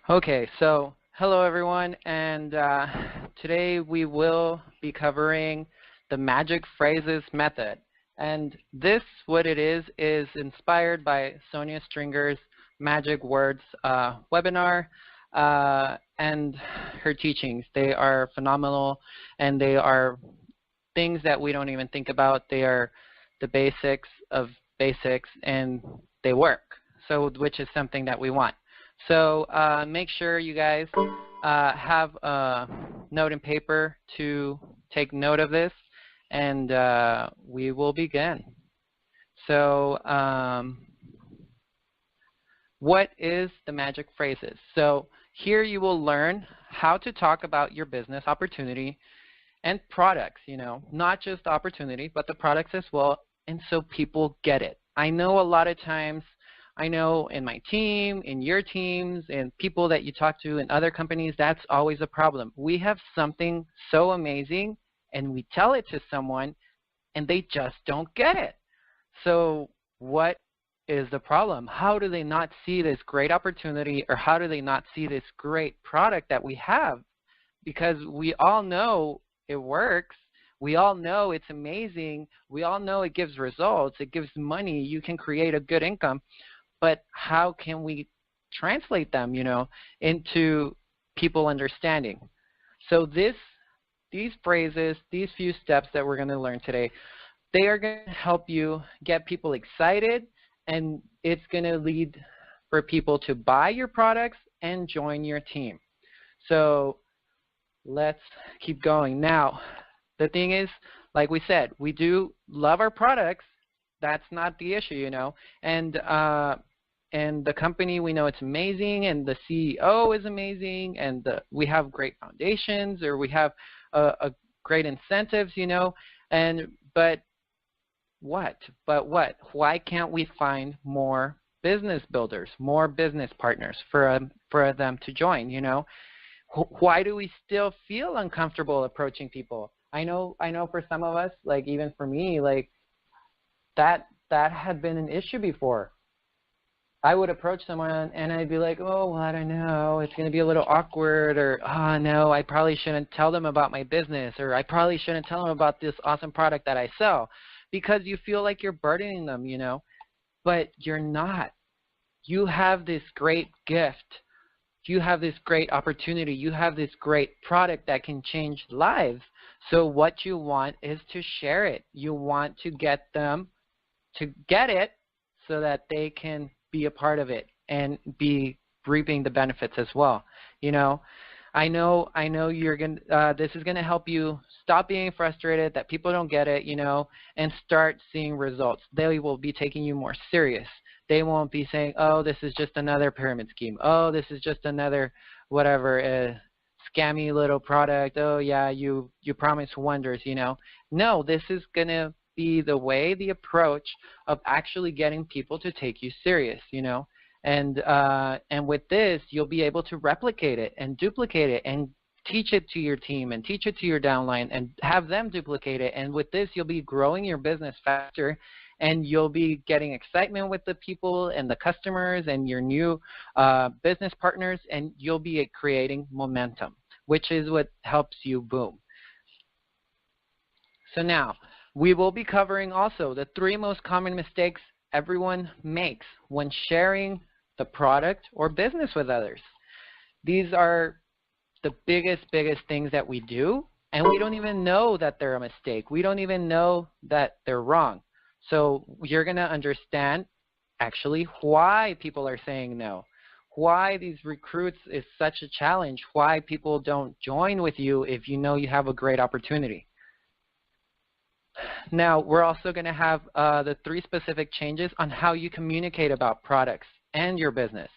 Okay, so hello everyone, and today we will be covering the magic phrases method. And this, what it is inspired by Sonia Stringer's Magic Words webinar and her teachings. They are phenomenal, and they are things that we don't even think about. They are the basics of basics, and they work. So, which is something that we want. So make sure you guys have a note and paper to take note of this, and we will begin. So what is the magic phrases? So here you will learn how to talk about your business opportunity and products, not just opportunity, but the products as well, and so people get it. I know a lot of times, I know in my team, in your teams, and people that you talk to in other companies, that's always a problem. We have something so amazing, and we tell it to someone, and they just don't get it. So what is the problem? How do they not see this great opportunity, or how do they not see this great product that we have? Because we all know it works. We all know it's amazing. We all know it gives results. It gives money. You can create a good income. But how can we translate them, into people understanding? So these phrases, these few steps that we're going to learn today, they are going to help you get people excited, and it's going to lead for people to buy your products and join your team. So let's keep going. Now, the thing is, like we said, we do love our products. That's not the issue, and the company, we know it's amazing, and the CEO is amazing, and we have great foundations, or we have a great incentives, but what? Why can't we find more business builders, more business partners for them to join, Why do we still feel uncomfortable approaching people? I know for some of us, like even for me, like that had been an issue before. I would approach someone and I'd be like, oh, well, I don't know, it's going to be a little awkward, or, oh, no, I probably shouldn't tell them about my business, or I probably shouldn't tell them about this awesome product that I sell, because you feel like you're burdening them, but you're not. You have this great gift. You have this great opportunity. You have this great product that can change lives. So what you want is to share it. You want to get them to get it so that they can be a part of it and be reaping the benefits as well. I know you're gonna. This is gonna help you stop being frustrated that people don't get it, and start seeing results. They will be taking you more serious. They won't be saying, "Oh, this is just another pyramid scheme. Oh, this is just another whatever scammy little product. Oh yeah, you promise wonders." No, this is gonna be the way, the approach of actually getting people to take you serious, and with this, you'll be able to replicate it and duplicate it and teach it to your team and teach it to your downline and have them duplicate it. And with this, you'll be growing your business faster, and you'll be getting excitement with the people and the customers and your new business partners, and you'll be creating momentum, which is what helps you boom. So now, we will be covering also the 3 most common mistakes everyone makes when sharing the product or business with others. These are the biggest things that we do, and we don't even know that they're a mistake. We don't even know that they're wrong. So you're going to understand actually why people are saying no, why these recruits is such a challenge, why people don't join with you if you know you have a great opportunity. Now, we're also going to have the 3 specific changes on how you communicate about products and your business.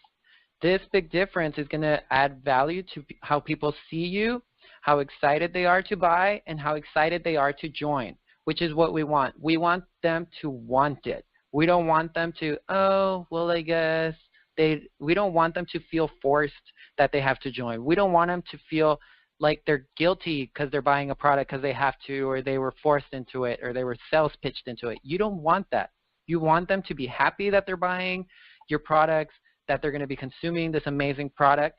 This big difference is going to add value to how people see you, how excited they are to buy, and how excited they are to join, which is what we want. We want them to want it. We don't want them to, oh, well, I guess. We don't want them to feel forced that they have to join. We don't want them to feel like they're guilty because they're buying a product because they have to, or they were forced into it, or they were sales pitched into it. You don't want that. You want them to be happy that they're buying your products, that they're going to be consuming this amazing product,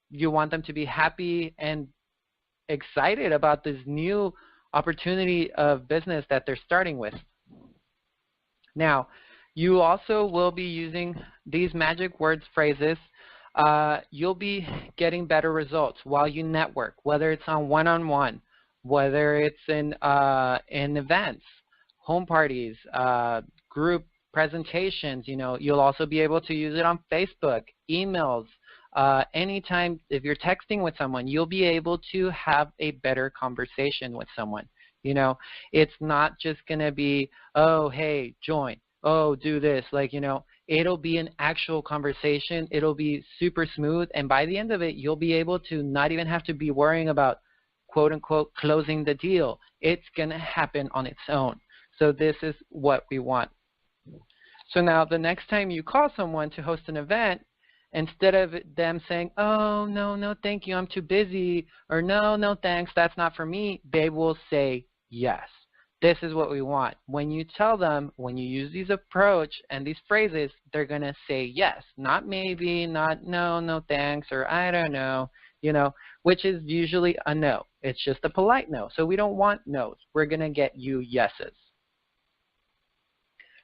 You want them to be happy and excited about this new opportunity of business that they're starting with. Now, you also will be using these magic words phrases. You'll be getting better results while you network, whether it's on one-on-one, whether it's in events, home parties, group presentations. You know, you'll also be able to use it on Facebook, emails. Anytime if you're texting with someone, you'll be able to have a better conversation with someone. You know, it's not just going to be, oh, hey, join. Oh, do this. Like, you know, it'll be an actual conversation. It'll be super smooth. And by the end of it, you'll be able to not even have to be worrying about, quote unquote, closing the deal. It's going to happen on its own. So this is what we want. So now the next time you call someone to host an event, instead of them saying, oh, no, no, thank you, I'm too busy, or no, no, thanks, that's not for me, they will say yes. This is what we want. When you tell them, when you use these approach and these phrases, they're going to say yes, not maybe, not no, no, thanks, or I don't know, you know, which is usually a no. It's just a polite no. So we don't want no's. We're going to get you yeses.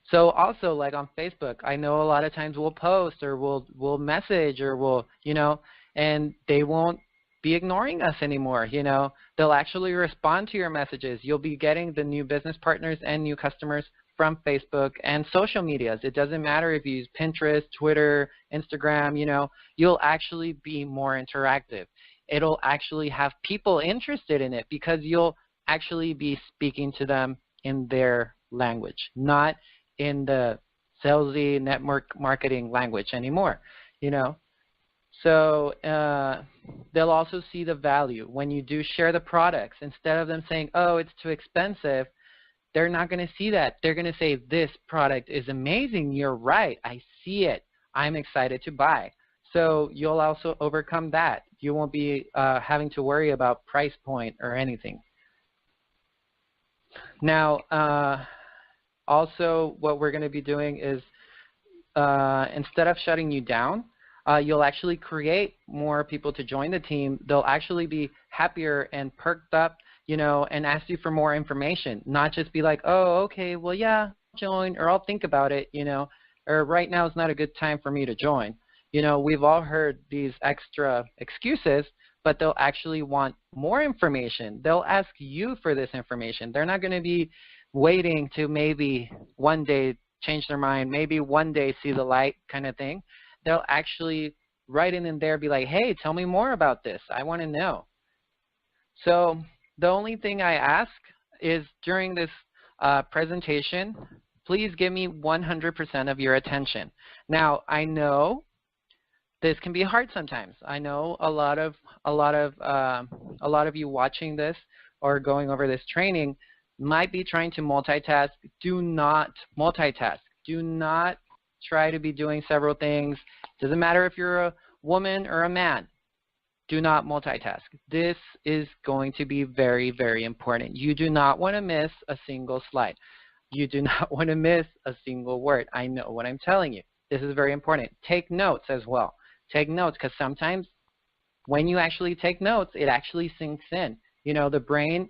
So also, like on Facebook, I know a lot of times we'll post or we'll message or we'll, you know, and they won't be ignoring us anymore, you know. They'll actually respond to your messages. You'll be getting the new business partners and new customers from Facebook and social medias. It doesn't matter if you use Pinterest, Twitter, Instagram, you know, you'll actually be more interactive. It'll actually have people interested in it because you'll actually be speaking to them in their language, not in the salesy network marketing language anymore, you know. So they'll also see the value. When you do share the products, instead of them saying, oh, it's too expensive, they're not going to see that. They're going to say, this product is amazing. You're right. I see it. I'm excited to buy. So you'll also overcome that. You won't be having to worry about price point or anything. Now, also what we're going to be doing is instead of shutting you down, you'll actually create more people to join the team. They'll actually be happier and perked up, you know, and ask you for more information, not just be like, oh, okay, well, yeah, I'll join, or I'll think about it, you know, or right now is not a good time for me to join. You know, we've all heard these extra excuses, but they'll actually want more information. They'll ask you for this information. They're not going to be waiting to maybe one day change their mind, maybe one day see the light kind of thing. They'll actually right in there be like, hey, tell me more about this. I want to know. So the only thing I ask is during this presentation, please give me 100% of your attention. Now, I know this can be hard sometimes. I know a lot of you watching this or going over this training might be trying to multitask. Do not multitask. Do not try to be doing several things. Doesn't matter if you're a woman or a man. Do not multitask. This is going to be very, very important. You do not want to miss a single slide. You do not want to miss a single word. I know what I'm telling you. This is very important. Take notes as well. Take notes, because sometimes when you actually take notes, it actually sinks in. You know, the brain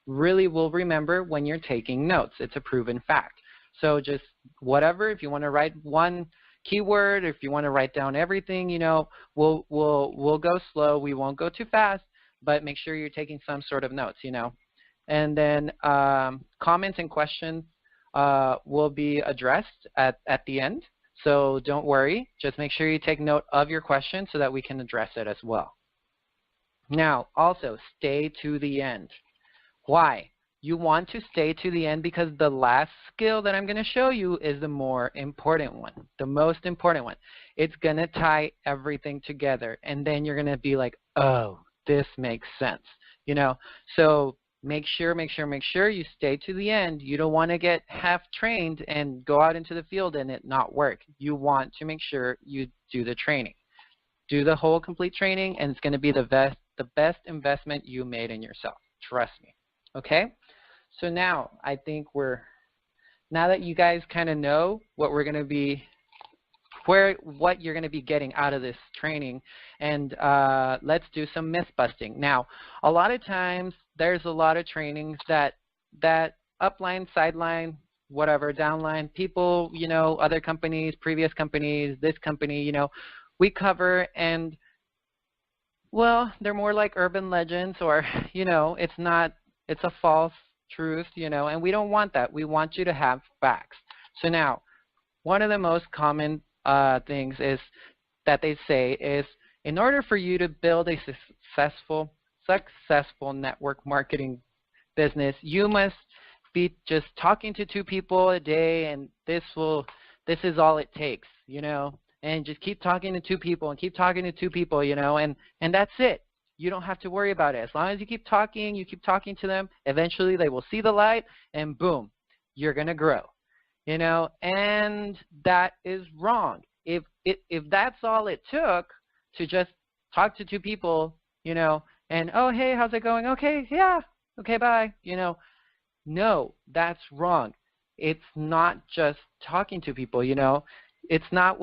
really will remember when you're taking notes. It's a proven fact. So just whatever, if you want to write one keyword, if you want to write down everything, you know, we'll go slow. We won't go too fast, but make sure you're taking some sort of notes, you know. And then comments and questions will be addressed at the end. So don't worry. Just make sure you take note of your question so that we can address it as well. Now, also, stay to the end. Why? You want to stay to the end because the last skill that I'm going to show you is the more important one, the most important one. It's going to tie everything together, and then you're going to be like, oh, this makes sense. You know, so make sure you stay to the end. You don't want to get half trained and go out into the field and it not work. You want to make sure you do the training. Do the whole complete training, and it's going to be the best investment you made in yourself. Trust me. Okay? So now I think now that you guys kind of know what we're going to be what you're going to be getting out of this training, and let's do some myth busting. Now, a lot of times there's a lot of trainings that upline, sideline, whatever, downline, people, you know, other companies, previous companies, this company, you know, we cover, and well, they're more like urban legends, or, you know, it's a false truth, you know, and we don't want that. We want you to have facts. So now, one of the most common things is that they say is, in order for you to build a successful network marketing business, you must be just talking to 2 people a day, and this is all it takes, you know, and just keep talking to 2 people and keep talking to 2 people, you know, and that's it. You don't have to worry about it. As long as you keep talking to them, eventually they will see the light, and boom, you're going to grow, you know, and that is wrong. If that's all it took to just talk to 2 people, you know, and, oh, hey, how's it going? Okay, yeah, okay, bye, you know, no, that's wrong. It's not just talking to people, you know. It's not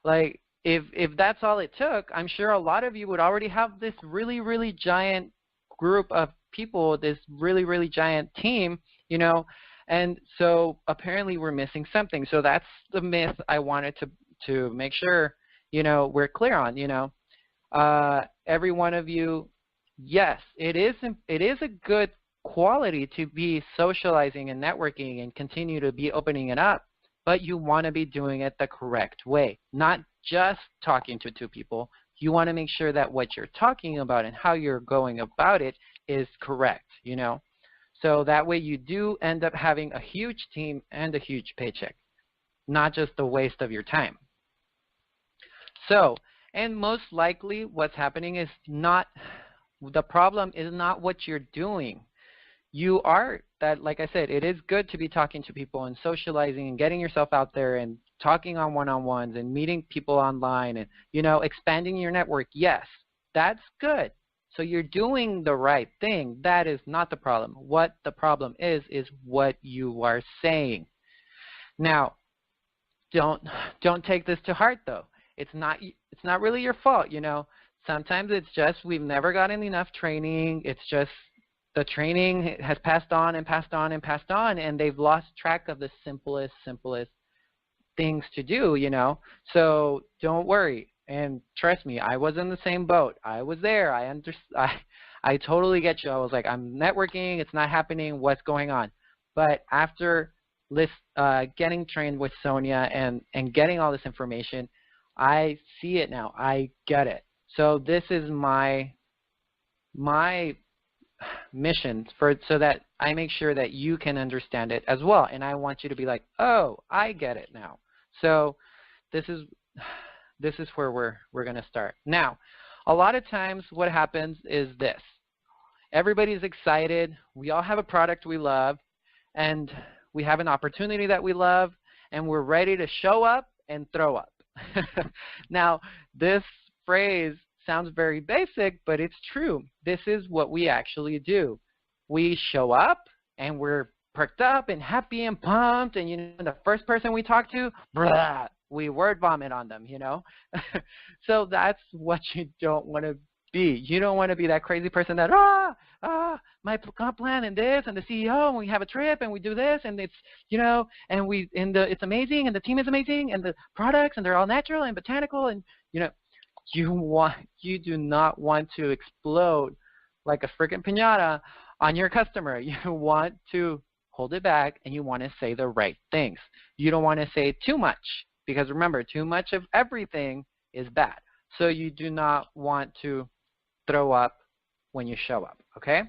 like, if that's all it took, I'm sure a lot of you would already have this really, really giant group of people, this really, really giant team, you know, and so apparently we're missing something. So that's the myth I wanted to make sure, you know, we're clear on, you know. Every one of you, yes, it is a good quality to be socializing and networking and continue to be opening it up, but you want to be doing it the correct way, not just talking to 2 people. You want to make sure that what you're talking about and how you're going about it is correct, you know. So that way you do end up having a huge team and a huge paycheck, not just the waste of your time. So, and most likely what's happening is not, the problem is not what you're doing. You are, that, like I said, it is good to be talking to people and socializing and getting yourself out there and talking on one-on-ones and meeting people online and, you know, expanding your network. Yes, that's good. So you're doing the right thing. That is not the problem. What the problem is what you are saying. Now, don't take this to heart, though. It's not really your fault, you know. Sometimes it's just we've never gotten enough training. It's just the training has passed on and passed on and passed on, and they've lost track of the simplest things to do, you know. So don't worry. And trust me, I was in the same boat. I was there. I totally get you. I was like, I'm networking. It's not happening. What's going on? But after getting trained with Sonia and getting all this information, I see it now. I get it. So this is my mission so that I make sure that you can understand it as well. And I want you to be like, oh, I get it now. So this is where we're going to start. Now, a lot of times what happens is this. Everybody's excited. We all have a product we love, and we have an opportunity that we love, and we're ready to show up and throw up. Now, this phrase sounds very basic, but it's true. This is what we actually do. We show up, and we're perked up and happy and pumped, and, you know, the first person we talk to, blah, we word vomit on them, you know. So that's what you don't want to be. You don't want to be that crazy person that, my comp plan and this and the CEO, and we have a trip and we do this, and it's, you know, and it's amazing, and the team is amazing, and the products, and they're all natural and botanical, and, you know, you do not want to explode like a freaking piñata on your customer. You want to hold it back, and you want to say the right things. You don't want to say too much, because remember, too much of everything is bad. So you do not want to throw up when you show up, okay?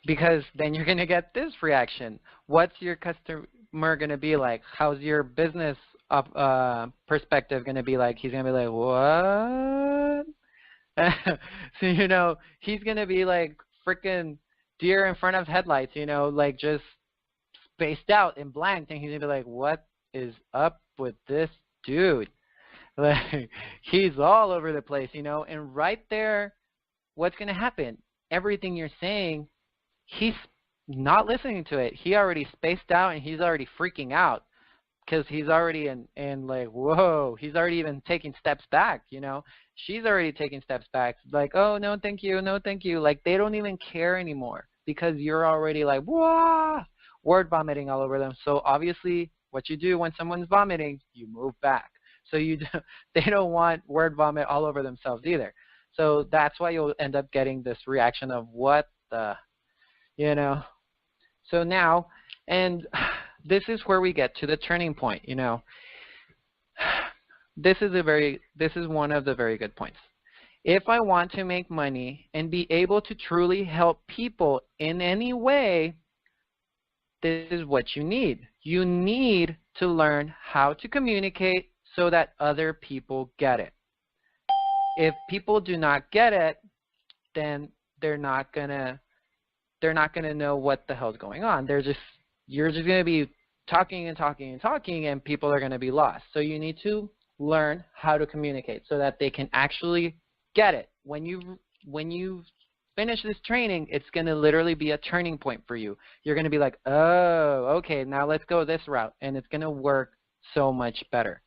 Because then you're going to get this reaction. What's your customer going to be like? How's your business perspective going to be like? He's going to be like, what? So, you know, he's going to be like freaking deer in front of headlights, you know, like just spaced out and blank, and he's going to be like, what is up with this dude? Like, he's all over the place, you know, and right there, what's going to happen? Everything you're saying, he's not listening to it. He already spaced out, and he's already freaking out. because he's already in like, whoa, he's already even taking steps back, you know. She's already taking steps back, like, oh, no, thank you, no, thank you. Like, they don't even care anymore because you're already like, whoa, word vomiting all over them. So obviously, what you do when someone's vomiting, you move back. So they don't want word vomit all over themselves either. So that's why you'll end up getting this reaction of what the, you know. So now, and this is where we get to the turning point, you know. This is one of the very good points. If I want to make money and be able to truly help people in any way, this is what you need. You need to learn how to communicate so that other people get it. If people do not get it, then they're not gonna know what the hell's going on. You're just gonna be talking and talking and talking, and people are gonna be lost. So you need to learn how to communicate so that they can actually get it. When you finish this training, it's gonna literally be a turning point for you. You're gonna be like, oh, okay, now let's go this route, and it's gonna work so much better.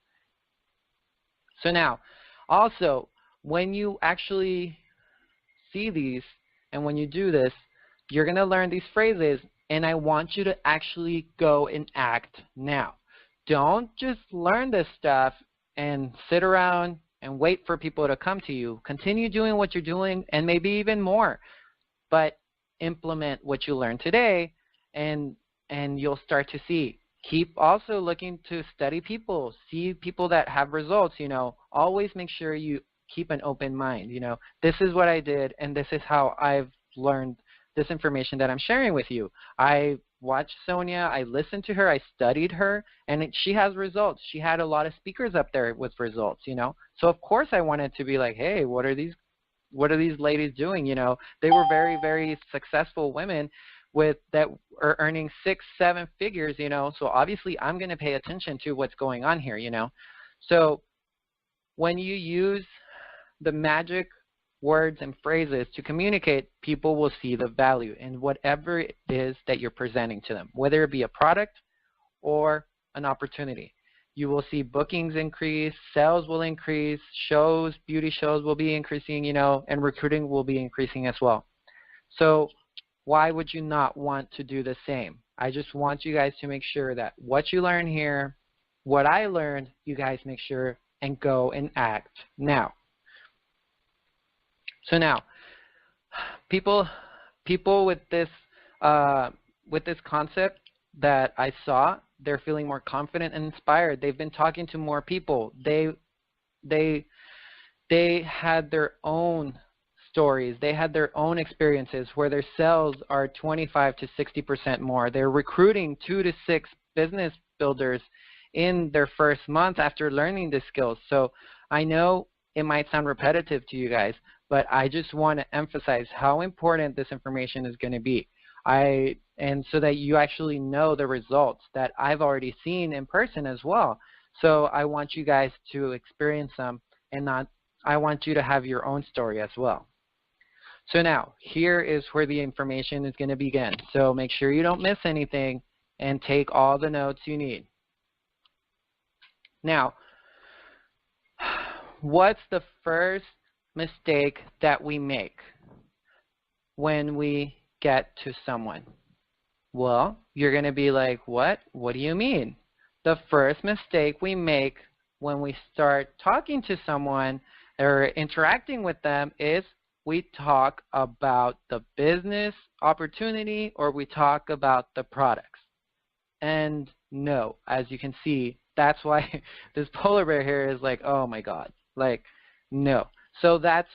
So now, also, when you actually see these and when you do this, you're going to learn these phrases, and I want you to actually go and act now. Don't just learn this stuff and sit around and wait for people to come to you. Continue doing what you're doing and maybe even more, but implement what you learned today, and you'll start to see. Keep also looking to study people, see people that have results, you know. Always make sure you keep an open mind, you know. This is what I did, and this is how I've learned this information that I'm sharing with you. I watched Sonia, I listened to her, I studied her, and she has results. She had a lot of speakers up there with results, you know. So of course I wanted to be like, hey, what are these ladies doing, you know? They were very, very successful women that are earning 6, 7 figures, you know. So obviously I'm going to pay attention to what's going on here, you know. So when you use the magic words and phrases to communicate, people will see the value in whatever it is that you're presenting to them, whether it be a product or an opportunity. You will see bookings increase, sales will increase, beauty shows will be increasing, you know, and recruiting will be increasing as well. So why would you not want to do the same? I just want you guys to make sure that what you learn here, what I learned, you guys make sure and go and act now. So now, people with this concept that I saw, they're feeling more confident and inspired. They've been talking to more people. They had their own stories. They had their own experiences where their sales are 25 to 60% more. They're recruiting 2 to 6 business builders in their first month after learning the skills. So I know it might sound repetitive to you guys, but I just want to emphasize how important this information is going to be. And so that you actually know the results that I've already seen in person as well. So I want you guys to experience them, and I want you to have your own story as well. So now, here is where the information is going to begin. So make sure you don't miss anything and take all the notes you need. Now, what's the first mistake that we make when we get to someone? Well, you're going to be like, what? What do you mean? The first mistake we make when we start talking to someone or interacting with them is we talk about the business opportunity or we talk about the products. And no, as you can see, that's why this polar bear here is like, oh my God, like, no. So that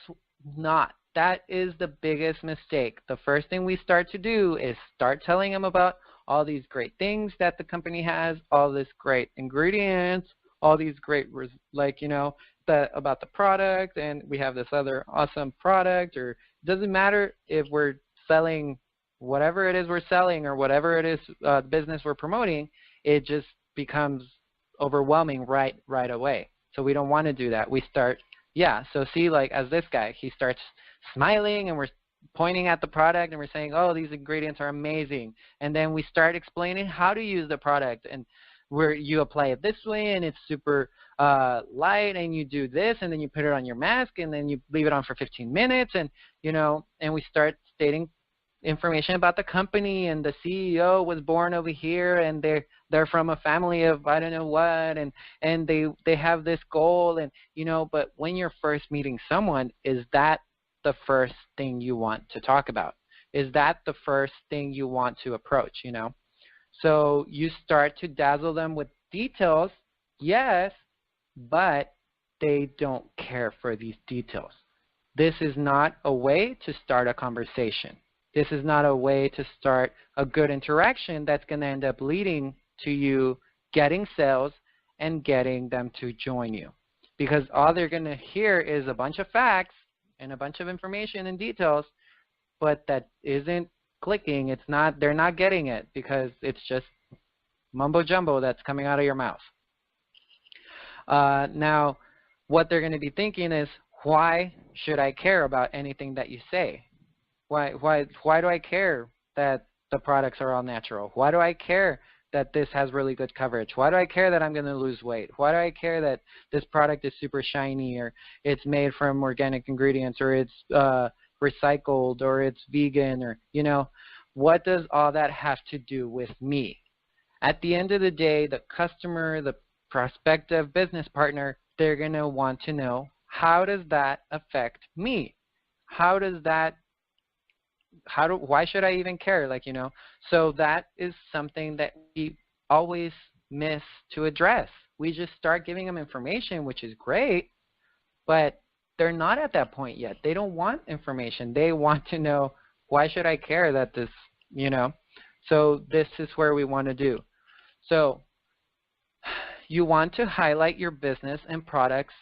is the biggest mistake. The first thing we start to do is start telling them about all these great things that the company has, all this great ingredients, all these great, like, you know, about the product, and we have this other awesome product, or it doesn't matter if we're selling whatever it is we're selling or whatever it is business we're promoting, it just becomes overwhelming right away. So we don't want to do that. We start, yeah, so see, like as this guy, he starts smiling and we're pointing at the product and we're saying, oh, these ingredients are amazing. And then we start explaining how to use the product. And where you apply it this way and it's super light, and you do this, and then you put it on your mask, and then you leave it on for 15 minutes, and and we start stating information about the company, and the CEO was born over here, and they're from a family of I don't know what, and they have this goal, and but when you're first meeting someone, is that the first thing you want to talk about? Is that the first thing you want to approach? So you start to dazzle them with details, yes, but they don't care for these details. This is not a way to start a conversation. This is not a way to start a good interaction that's going to end up leading to you getting sales and getting them to join you. Because all they're going to hear is a bunch of facts and a bunch of information and details, but that isn't clicking. It's not, they're not getting it because it's just mumbo jumbo that's coming out of your mouth. Now, what they're going to be thinking is, why should I care about anything that you say? Why do I care that the products are all natural? Why do I care that this has really good coverage? Why do I care that I'm going to lose weight? Why do I care that this product is super shiny, or it's made from organic ingredients, or it's recycled, or it's vegan, or, what does all that have to do with me? At the end of the day, the customer, the prospective business partner, they're going to want to know, how does that affect me? Why should I even care? So that is something that we always miss to address. We just start giving them information, which is great, but they're not at that point yet. They don't want information. They want to know, why should I care that this, So this is where we want to do. So you want to highlight your business and products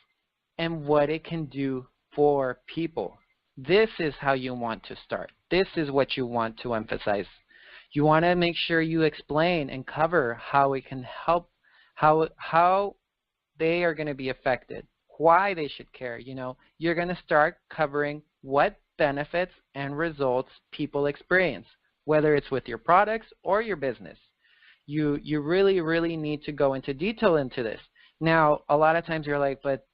and what it can do for people. This is how you want to start. This is what you want to emphasize. You want to make sure you explain and cover how it can help, how they are going to be affected, why they should care. You're going to start covering what benefits and results people experience, whether it's with your products or your business. You really, really need to go into detail into this. Now, a lot of times you're like, but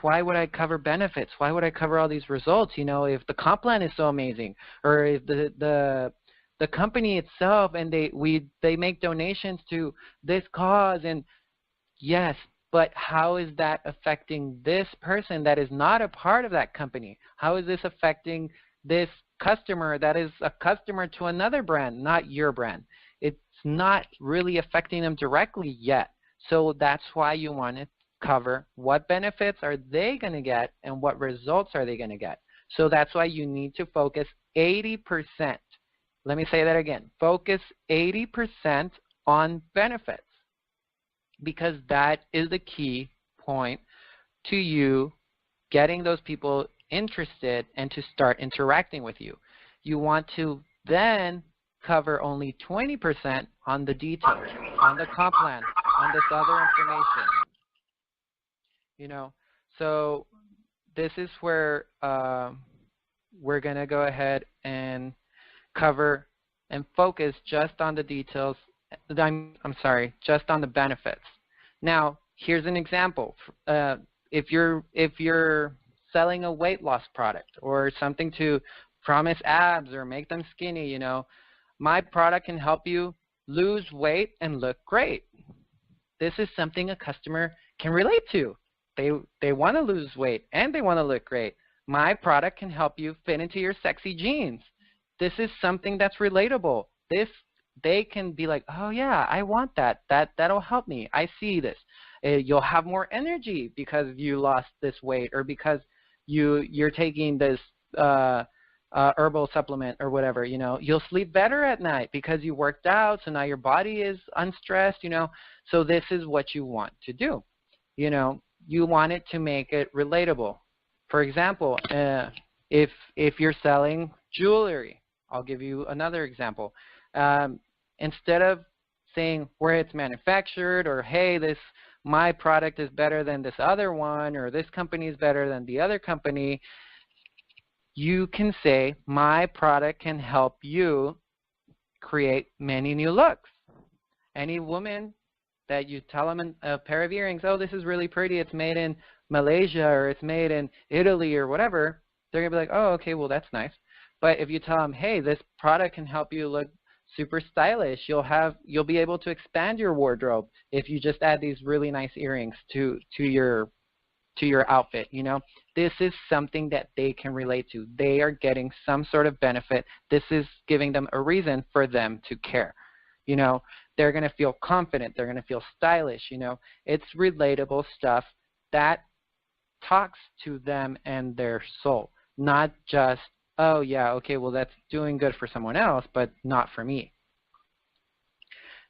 why would I cover benefits? Why would I cover all these results? If the comp plan is so amazing, or if the company itself and they make donations to this cause, and yes, but how is that affecting this person that is not a part of that company? How is this affecting this customer that is a customer to another brand, not your brand? It's not really affecting them directly yet. So that's why you want to cover what benefits are they going to get and what results are they going to get. So that's why you need to focus 80%. Let me say that again. Focus 80% on benefits, because that is the key point to you getting those people interested and to start interacting with you. You want to then cover only 20% on the details, on the comp plan, on this other information. So this is where we're going to go ahead and cover and focus just on the details. I'm sorry, just on the benefits. Now, here's an example. If you're selling a weight loss product or something to promise abs or make them skinny, my product can help you lose weight and look great. This is something a customer can relate to. They want to lose weight and they want to look great. My product can help you fit into your sexy jeans. This is something that's relatable. They can be like, oh yeah, I want that. That'll help me. I see this. You'll have more energy because you lost this weight, or because you're taking this herbal supplement or whatever. You'll sleep better at night because you worked out, so now your body is unstressed. So this is what you want to do. You want it to make it relatable. For example, if you're selling jewelry, I'll give you another example. Instead of saying where it's manufactured, or hey, my product is better than this other one, or this company is better than the other company, you can say, my product can help you create many new looks. Any woman that you tell them a pair of earrings, oh, this is really pretty, it's made in Malaysia or it's made in Italy or whatever, they're going to be like, oh, okay, well, that's nice. But if you tell them, hey, this product can help you look super stylish, you'll be able to expand your wardrobe if you just add these really nice earrings to your outfit, you know. This is something that they can relate to. They are getting some sort of benefit. This is giving them a reason for them to care. You know, they're going to feel confident. They're going to feel stylish, you know. It's relatable stuff that talks to them and their soul, not just, oh, yeah, okay, well, that's doing good for someone else, but not for me.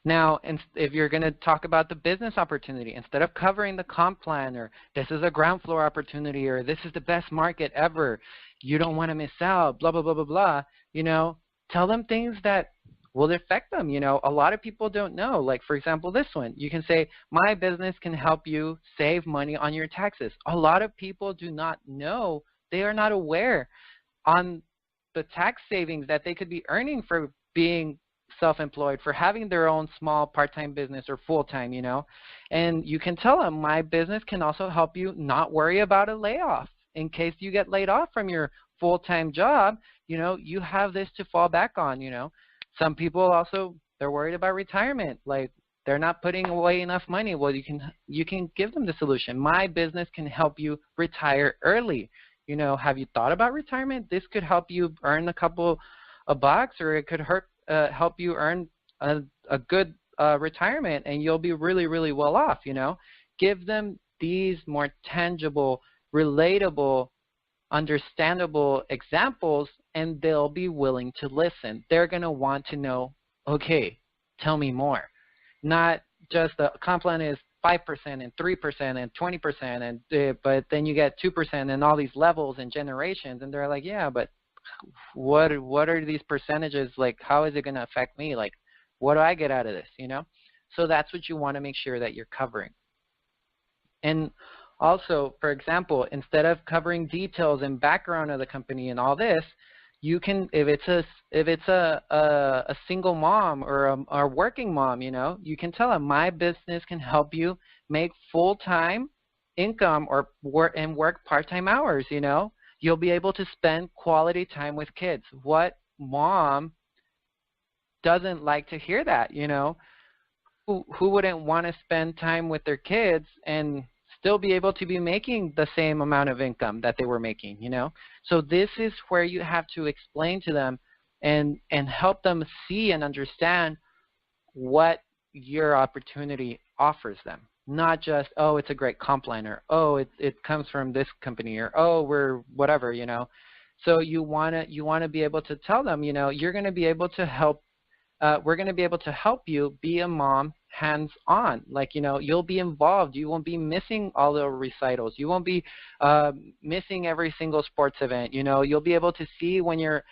Now, if you're going to talk about the business opportunity, instead of covering the comp plan or this is a ground floor opportunity or this is the best market ever, you don't want to miss out, blah, blah, blah, blah, blah, you know, tell them things that will affect them. You know, a lot of people don't know. Like, for example, this one. You can say, my business can help you save money on your taxes. A lot of people do not know. They are not aware on the tax savings that they could be earning for being self-employed, for having their own small part-time business or full-time, you know. And you can tell them, my business can also help you not worry about a layoff. In case you get laid off from your full-time job, you know, you have this to fall back on, you know. Some people also, they're worried about retirement, like they're not putting away enough money. Well, you can give them the solution. My business can help you retire early. You know, have you thought about retirement? This could help you earn a couple of bucks, or it could help you earn a good retirement, and you'll be really, really well off, you know. Give them these more tangible, relatable, understandable examples, and they'll be willing to listen. They're going to want to know, okay, tell me more. Not just the comp plan is 5% and 3% and 20%, and but then you get 2% and all these levels and generations, and they're like, yeah, but what are these percentages, like, how is it going to affect me, like, what do I get out of this, you know? So that's what you want to make sure that you're covering. And also, for example, instead of covering details and background of the company and all this, you can, if it's a single mom or a working mom, you know, you can tell them, my business can help you make full-time income or work part-time hours, you know. You'll be able to spend quality time with kids. What mom doesn't like to hear that, you know? Who wouldn't want to spend time with their kids and still be able to be making the same amount of income that they were making, you know? So this is where you have to explain to them and help them see and understand what your opportunity offers them. Not just, oh, it's a great comp plan, or oh, it comes from this company, or oh, we're whatever, you know. So you wanna be able to tell them, you know, you're going to be able to help. We're going to be able to help you be a mom hands-on. Like, you know, you'll be involved. You won't be missing all the recitals. You won't be missing every single sports event. You know, you'll be able to see when your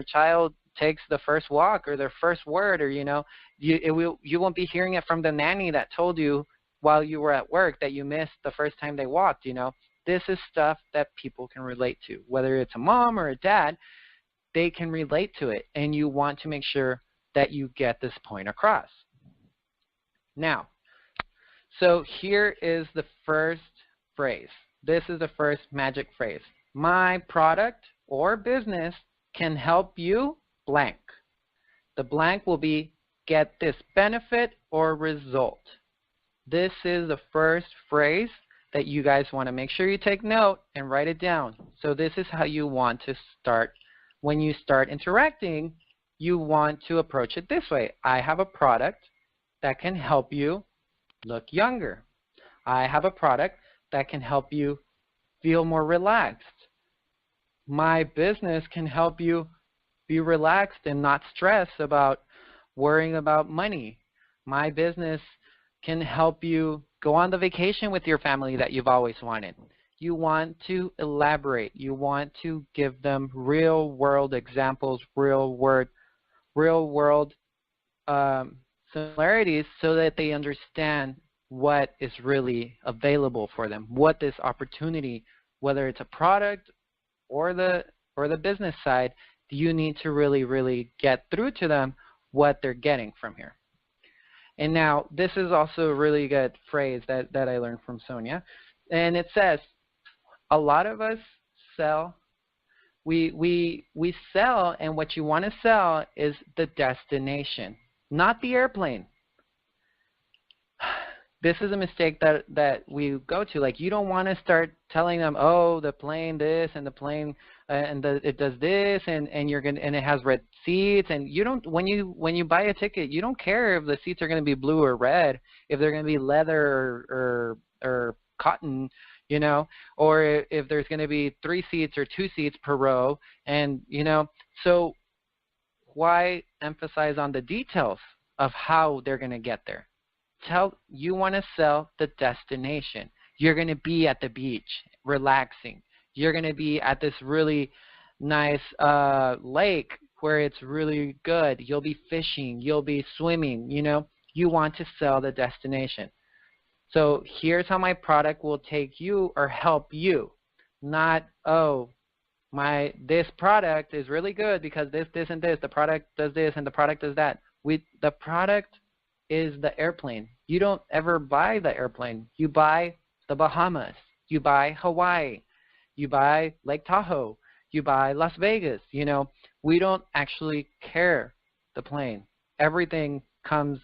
child takes the first walk or their first word, or, you know, you won't be hearing it from the nanny that told you while you were at work that you missed the first time they walked, you know. This is stuff that people can relate to. Whether it's a mom or a dad, they can relate to it, and you want to make sure that you get this point across. Now, so here is the first phrase. This is the first magic phrase. My product or business can help you blank. The blank will be get this benefit or result. This is the first phrase that you guys want to make sure you take note and write it down. So this is how you want to start. When you start interacting, you want to approach it this way. I have a product that can help you look younger. I have a product that can help you feel more relaxed. My business can help you be relaxed and not stress about worrying about money. My business can help you go on the vacation with your family that you've always wanted. You want to elaborate. You want to give them real world examples, real world similarities, so that they understand what is really available for them, what this opportunity, whether it's a product or the business side, you need to really get through to them what they're getting from here. And now this is also a really good phrase that I learned from Sonia. And it says, a lot of us sell, we sell, and what you want to sell is the destination, not the airplane. This is a mistake that we go to. Like, you don't want to start telling them, oh, the plane this and the plane it does this, and it has red seats, and you don't, when you buy a ticket, you don't care if the seats are going to be blue or red, if they're going to be leather or cotton, you know, or if there's going to be 3 seats or 2 seats per row, and you know, so why emphasize on the details of how they're going to get there? You want to sell the destination. You're going to be at the beach relaxing. You're going to be at this really nice lake where it's really good. You'll be fishing. You'll be swimming. You know, you want to sell the destination. So here's how my product will take you or help you. Not, oh, this product is really good because this, and this. The product does this and the product does that. The product is the airplane. You don't ever buy the airplane. You buy the Bahamas. You buy Hawaii. You buy Lake Tahoe. You buy Las Vegas. You know, we don't actually care the plane. Everything comes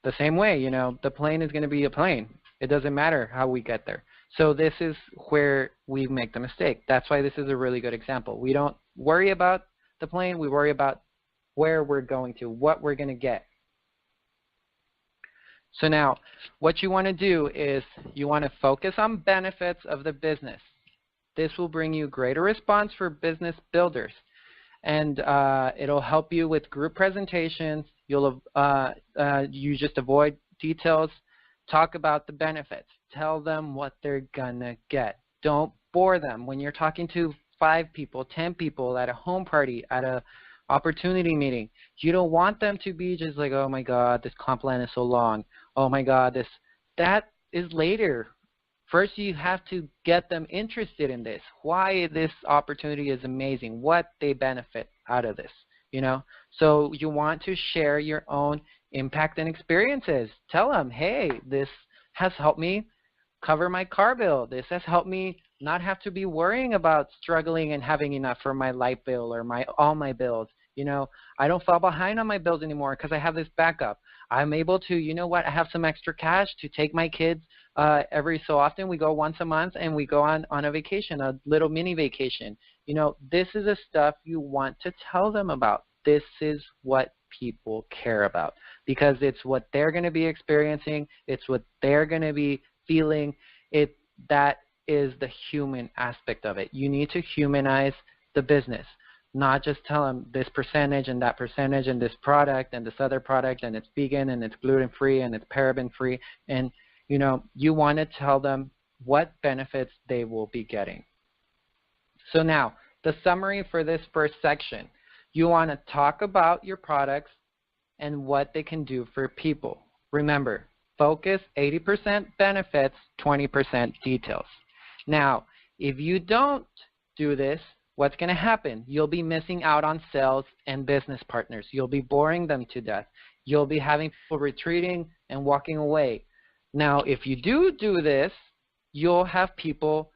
the same way. You know, the plane is going to be a plane. It doesn't matter how we get there. So this is where we make the mistake. That's why this is a really good example. We don't worry about the plane. We worry about where we're going to, what we're going to get. So now, what you want to do is you want to focus on benefits of the business. This will bring you greater response for business builders, and it'll help you with group presentations. You just avoid details. Talk about the benefits. Tell them what they're gonna get. Don't bore them when you're talking to 5 people, 10 people at a home party, at a opportunity meeting. You don't want them to be just like, oh my God, this comp plan is so long. Oh my God, that is later. First, you have to get them interested in this. Why this opportunity is amazing. What they benefit out of this. You know. So you want to share your own impact and experiences. Tell them, hey, this has helped me cover my car bill. This has helped me not have to be worrying about struggling and having enough for my light bill or all my bills. You know, I don't fall behind on my bills anymore because I have this backup. I'm able to, you know what, I have some extra cash to take my kids every so often. We go once a month and we go on a vacation, a little mini vacation. You know, this is the stuff you want to tell them about. This is what people care about because it's what they're going to be experiencing. It's what they're going to be feeling. That is the human aspect of it. You need to humanize the business. Not just tell them this percentage and that percentage and this product and this other product and it's vegan and it's gluten-free and it's paraben-free. And, you know, you want to tell them what benefits they will be getting. So now, the summary for this first section. You want to talk about your products and what they can do for people. Remember, focus 80% benefits, 20% details. Now, if you don't do this, what's going to happen? You'll be missing out on sales and business partners. You'll be boring them to death. You'll be having people retreating and walking away. Now, if you do this, you'll have people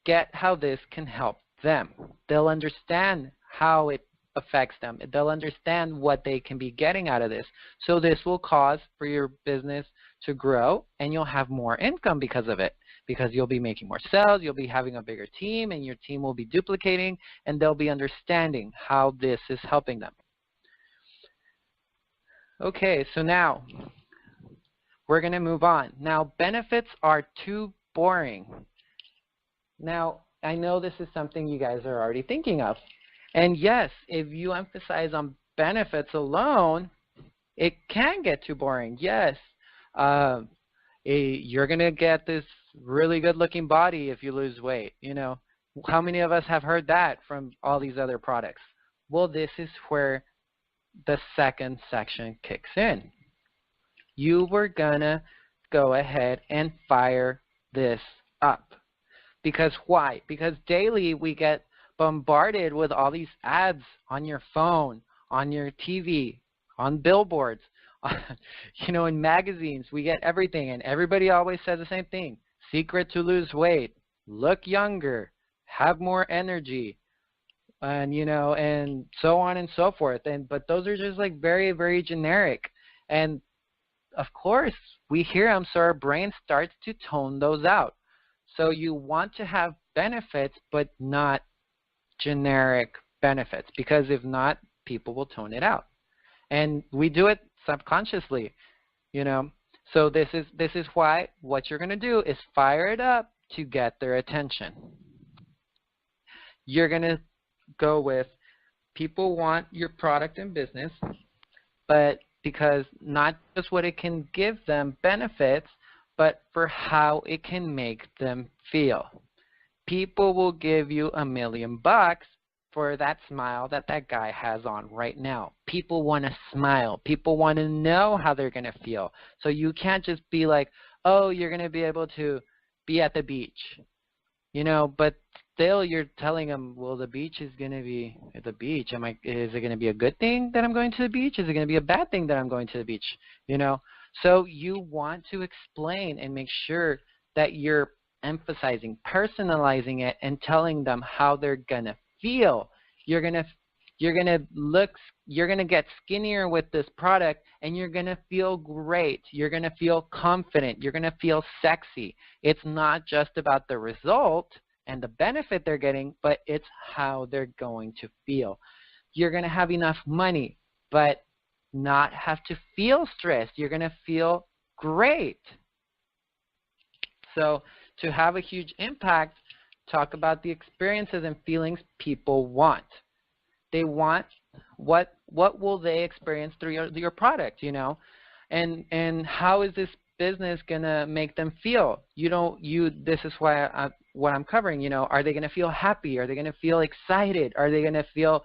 get how this can help them. They'll understand how it affects them. They'll understand what they can be getting out of this. So this will cause for your business to grow, and you'll have more income because of it. Because you'll be making more sales, you'll be having a bigger team, and your team will be duplicating, and they'll be understanding how this is helping them. Okay, so now we're going to move on. Now, benefits are too boring. Now, I know this is something you guys are already thinking of. And yes, if you emphasize on benefits alone, it can get too boring. Yes, you're going to get this really good looking body if you lose weight. You know, how many of us have heard that from all these other products? Well, this is where the second section kicks in. You were gonna go ahead and fire this up. Because why? Because daily we get bombarded with all these ads on your phone, on your TV, on billboards, You know, in magazines, we get everything, and everybody always says the same thing. Secret to lose weight, look younger, have more energy, and you know, and so on and so forth. And but those are just like very, very generic. And of course, we hear them, so our brain starts to tone those out. So you want to have benefits, but not generic benefits, because if not, people will tone it out. And we do it subconsciously, you know. So this is why what you're going to do is fire it up to get their attention. You're going to go with people want your product and business, but because not just what it can give them benefits, but for how it can make them feel. People will give you $1,000,000 for that smile that that guy has on right now. People want to smile. People want to know how they're going to feel. So you can't just be like, oh, you're going to be able to be at the beach, you know, but still you're telling them, well, the beach is going to be at the beach. Is it going to be a good thing that I'm going to the beach? Is it going to be a bad thing that I'm going to the beach? You know, so you want to explain and make sure that you're emphasizing, personalizing it, and telling them how they're going to feel. You're going to get skinnier with this product, and you're going to feel great. You're going to feel confident. You're going to feel sexy. It's not just about the result and the benefit they're getting, but it's how they're going to feel. You're going to have enough money, but not have to feel stressed. You're going to feel great. So to have a huge impact, talk about the experiences and feelings people want. They want what will they experience through your product, you know, and how is this business gonna make them feel? This is why what I'm covering, you know, are they gonna feel happy? Are they gonna feel excited? Are they gonna feel,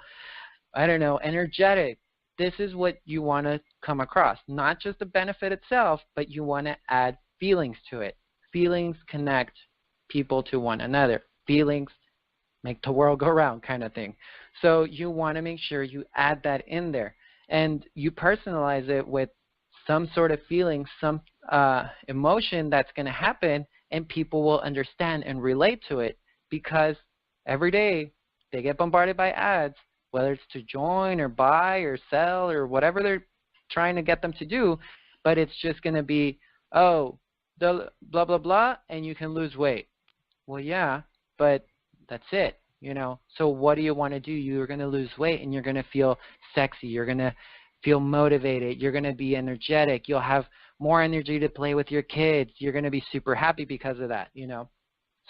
I don't know, energetic? This is what you want to come across, not just the benefit itself, but you want to add feelings to it. Feelings connect people to one another. Feelings make the world go round, kind of thing. So you want to make sure you add that in there, and you personalize it with some sort of feeling, some emotion that's going to happen, and people will understand and relate to it, because every day they get bombarded by ads, whether it's to join or buy or sell or whatever they're trying to get them to do, but it's just going to be, oh, the blah, blah, blah, and you can lose weight. Well, yeah, but that's it, you know. So what do you want to do? You're going to lose weight, and you're going to feel sexy. You're going to feel motivated. You're going to be energetic. You'll have more energy to play with your kids. You're going to be super happy because of that, you know.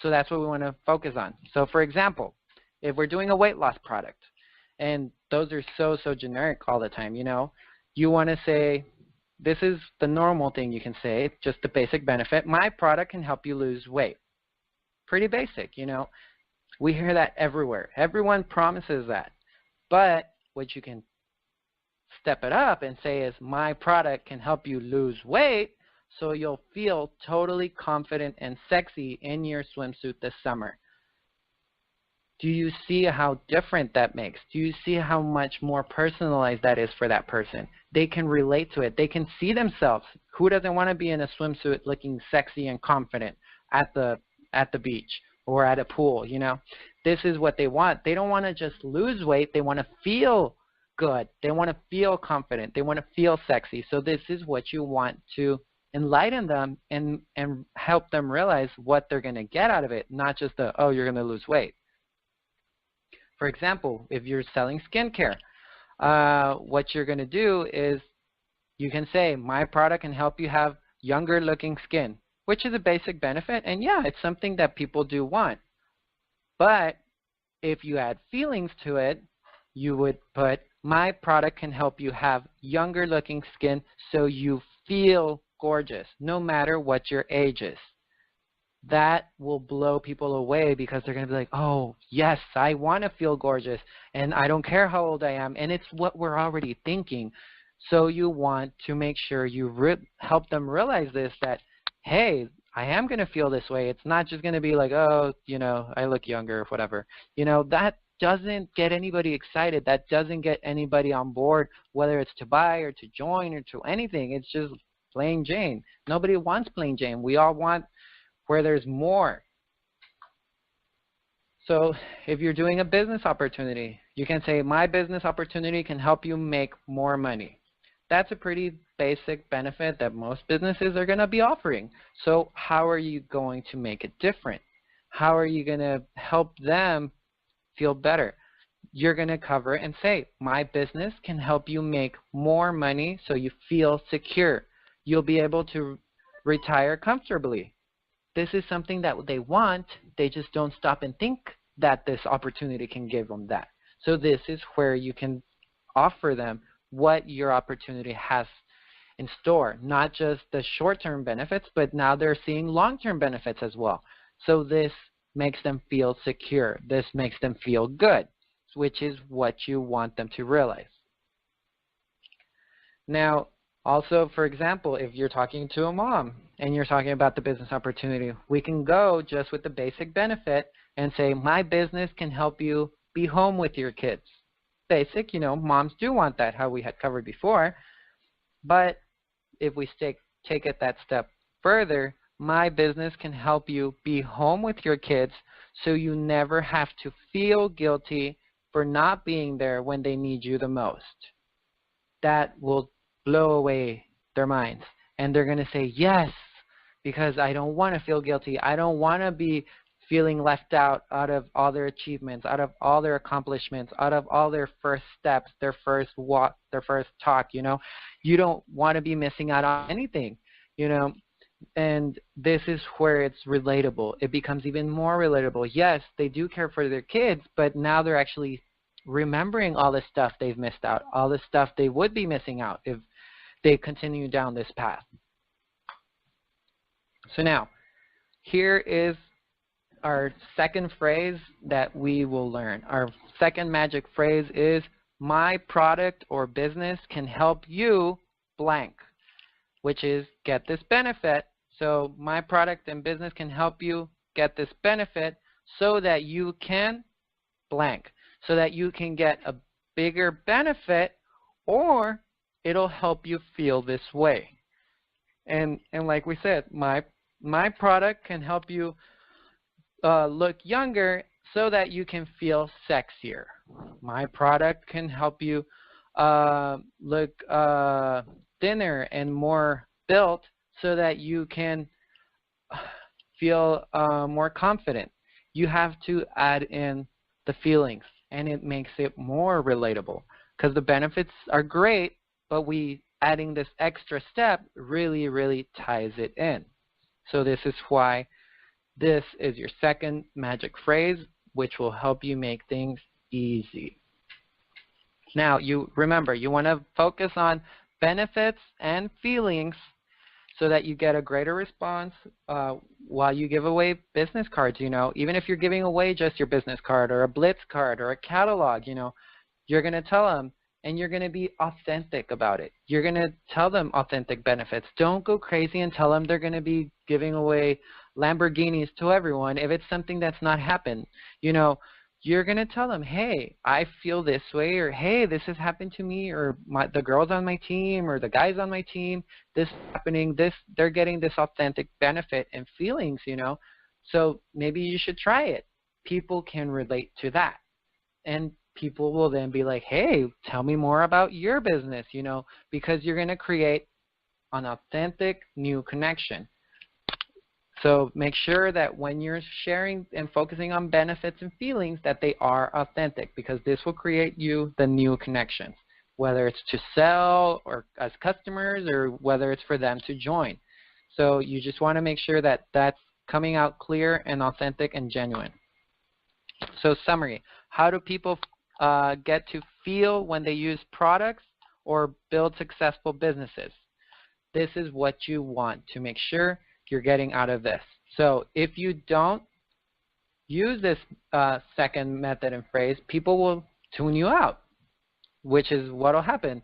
So that's what we want to focus on. So, for example, if we're doing a weight loss product, and those are so generic all the time, you know, you want to say, this is the normal thing you can say, just the basic benefit. My product can help you lose weight. Pretty basic, you know. We hear that everywhere. Everyone promises that. But what you can step it up and say is, my product can help you lose weight, so you'll feel totally confident and sexy in your swimsuit this summer. Do you see how different that makes? Do you see how much more personalized that is for that person? They can relate to it. They can see themselves. Who doesn't want to be in a swimsuit looking sexy and confident at the beach or at a pool, you know? This is what they want. They don't want to just lose weight. They want to feel good. They want to feel confident. They want to feel sexy. So this is what you want to enlighten them and help them realize what they're going to get out of it, not just the, oh, you're going to lose weight. For example, if you're selling skincare, what you're going to do is you can say, my product can help you have younger looking skin, which is a basic benefit. And yeah, it's something that people do want. But if you add feelings to it, you would put, my product can help you have younger looking skin so you feel gorgeous, no matter what your age is. That will blow people away, because they're going to be like, oh, yes, I want to feel gorgeous, and I don't care how old I am, and it's what we're already thinking. So you want to make sure you help them realize this, that, hey, I am going to feel this way. It's not just going to be like, oh, you know, I look younger or whatever. You know, that doesn't get anybody excited. That doesn't get anybody on board, whether it's to buy or to join or to anything. It's just plain Jane. Nobody wants plain Jane. We all want where there's more. So if you're doing a business opportunity, you can say, my business opportunity can help you make more money. That's a pretty basic benefit that most businesses are going to be offering. So how are you going to make it different? How are you going to help them feel better? You're going to cover it and say, my business can help you make more money so you feel secure. You'll be able to retire comfortably. This is something that they want. They just don't stop and think that this opportunity can give them that. So this is where you can offer them what your opportunity has in store, not just the short-term benefits, but now they're seeing long-term benefits as well. So this makes them feel secure. This makes them feel good, which is what you want them to realize. Now, also, for example, if you're talking to a mom and you're talking about the business opportunity, we can go just with the basic benefit and say, my business can help you be home with your kids. Basic, you know, moms do want that, how we had covered before. But if we take it that step further, my business can help you be home with your kids so you never have to feel guilty for not being there when they need you the most. That will blow away their minds. And they're going to say, yes, because I don't want to feel guilty. I don't want to be feeling left out of all their achievements, out of all their accomplishments, out of all their first steps, their first walk, their first talk, you know. You don't want to be missing out on anything, you know. And this is where it's relatable. It becomes even more relatable. Yes, they do care for their kids, but now they're actually remembering all the stuff they've missed out, all the stuff they would be missing out if they continue down this path. So now, here is our second phrase that we will learn. Our second magic phrase is, my product or business can help you blank, which is get this benefit. So my product and business can help you get this benefit so that you can blank, so that you can get a bigger benefit, or it'll help you feel this way. And like we said, my product can help you look younger so that you can feel sexier. My product can help you look thinner and more built so that you can feel more confident. You have to add in the feelings, and it makes it more relatable, because the benefits are great, but adding this extra step really, really ties it in. So this is why this is your second magic phrase, which will help you make things easy. Now, remember, you want to focus on benefits and feelings so that you get a greater response while you give away business cards. You know, even if you're giving away just your business card or a Blitz card or a catalog, you know, you're going to tell them, and you're going to be authentic about it. You're going to tell them authentic benefits. Don't go crazy and tell them they're going to be giving away Lamborghinis to everyone if it's something that's not happened. You know, you're going to tell them, hey, I feel this way, or hey, this has happened to me, or the girls on my team or the guys on my team, this is happening, they're getting this authentic benefit and feelings, you know. So maybe you should try it. People can relate to that. And people will then be like, hey, tell me more about your business, you know, because you're going to create an authentic new connection. So make sure that when you're sharing and focusing on benefits and feelings that they are authentic, because this will create you the new connections, whether it's to sell or as customers or whether it's for them to join. So you just want to make sure that that's coming out clear and authentic and genuine. So summary, how do people get to feel when they use products or build successful businesses? This is what you want to make sure you're getting out of this. So if you don't use this second method and phrase, people will tune you out, which is what will happen.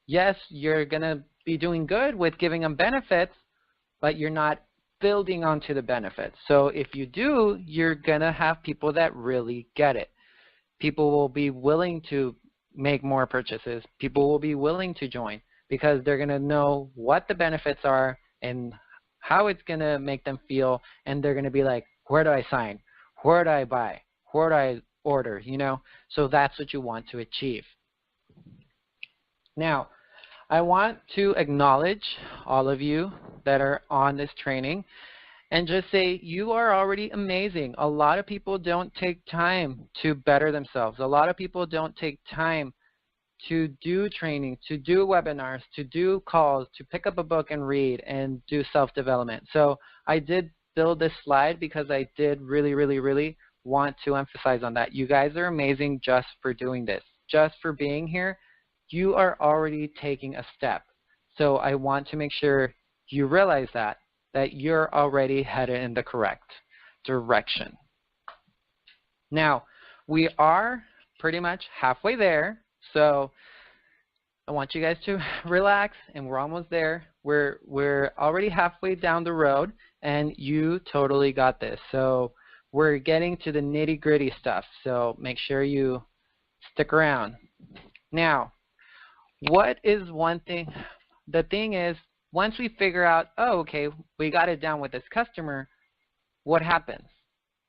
Yes, you're going to be doing good with giving them benefits, but you're not building onto the benefits. So if you do, you're going to have people that really get it. people will be willing to make more purchases. People will be willing to join because they're going to know what the benefits are and how it's going to make them feel, and they're going to be like, where do I sign? Where do I buy? Where do I order? You know, so that's what you want to achieve. Now, I want to acknowledge all of you that are on this training and just say you are already amazing. A lot of people don't take time to better themselves. A lot of people don't take time to do training, to do webinars, to do calls, to pick up a book and read and do self-development. So I did build this slide because I did really want to emphasize on that. You guys are amazing just for doing this, just for being here. You are already taking a step. So I want to make sure you realize that you're already headed in the correct direction. Now, we are pretty much halfway there. So I want you guys to relax, and we're almost there. We're already halfway down the road, and you totally got this. So we're getting to the nitty-gritty stuff. So make sure you stick around. Now, what is one thing? The thing is, once we figure out, oh, okay, we got it down with this customer, what happens?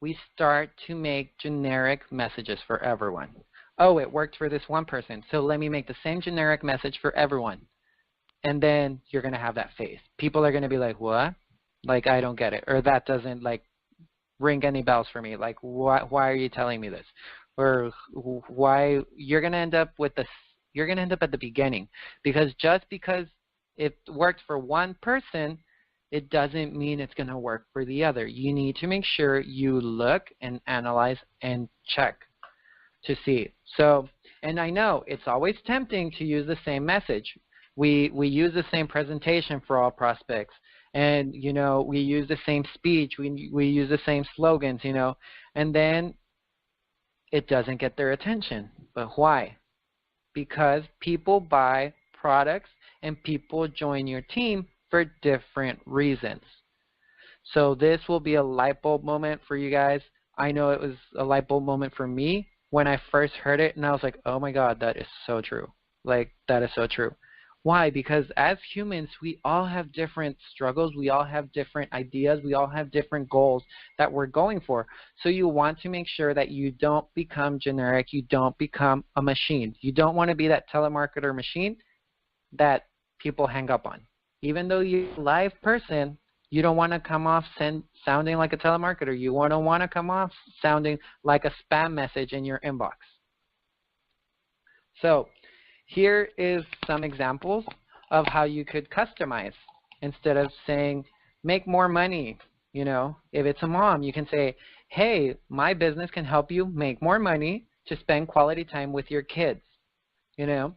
We start to make generic messages for everyone. Oh, it worked for this one person, so let me make the same generic message for everyone. And then you're going to have that face. People are going to be like, what? Like, I don't get it. Or that doesn't, like, ring any bells for me. Like, why are you telling me this? Or why? You're going to end up with this. You're going to end up at the beginning. Because just because it worked for one person, it doesn't mean it's going to work for the other. You need to make sure you look and analyze and check to see. So, and I know it's always tempting to use the same message. We use the same presentation for all prospects, and you know, we use the same speech, we use the same slogans, you know, and then it doesn't get their attention. But why? Because people buy products and people join your team for different reasons. So this will be a light bulb moment for you guys. I know it was a light bulb moment for me when I first heard it, and I was like, oh my God, that is so true. Like, that is so true. Why? Because as humans, we all have different struggles. We all have different ideas. We all have different goals that we're going for. So you want to make sure that you don't become generic. You don't become a machine. You don't want to be that telemarketer machine that people hang up on. Even though you're a live person, you don't want to come off sounding like a telemarketer. You don't want to come off sounding like a spam message in your inbox. So here is some examples of how you could customize. Instead of saying, make more money, you know, if it's a mom, you can say, hey, my business can help you make more money to spend quality time with your kids, you know.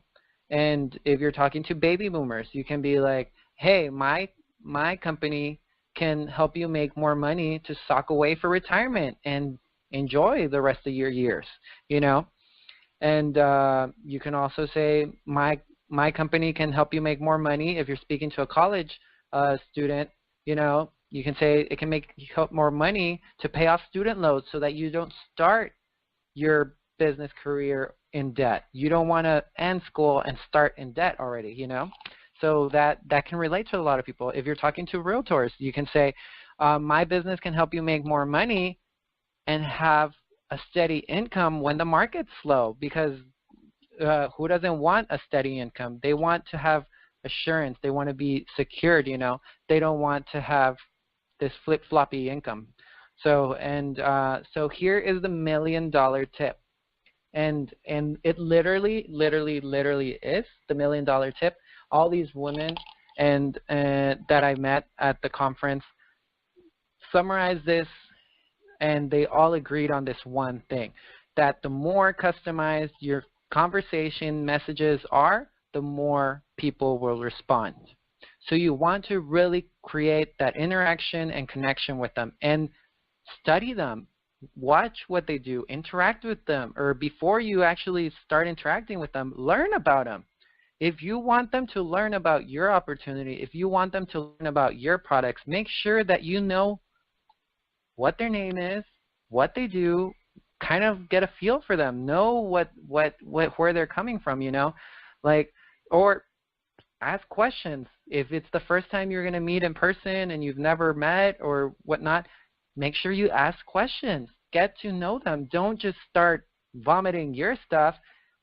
And if you're talking to baby boomers, you can be like, hey, my company can help you make more money to sock away for retirement and enjoy the rest of your years, you know. And you can also say, my company can help you make more money. If you're speaking to a college student, you know, you can say it can make you help more money to pay off student loans so that you don't start your business career in debt. You don't want to end school and start in debt already, you know. So that can relate to a lot of people. If you're talking to realtors, you can say, my business can help you make more money and have a steady income when the market's slow, because who doesn't want a steady income? They want to have assurance. They want to be secured, you know. They don't want to have this flip-floppy income. So, so here is the $1 million tip. And it literally is the $1 million tip. All these women that I met at the conference summarized this, and they all agreed on this one thing, that the more customized your conversation messages are, the more people will respond. So you want to really create that interaction and connection with them, and study them. Watch what they do, interact with them, or before you actually start interacting with them, learn about them. If you want them to learn about your opportunity, if you want them to learn about your products, make sure that you know what their name is, what they do, kind of get a feel for them, know where they're coming from, you know, like, or ask questions. If it's the first time you're going to meet in person and you've never met or whatnot, make sure you ask questions. Get to know them. Don't just start vomiting your stuff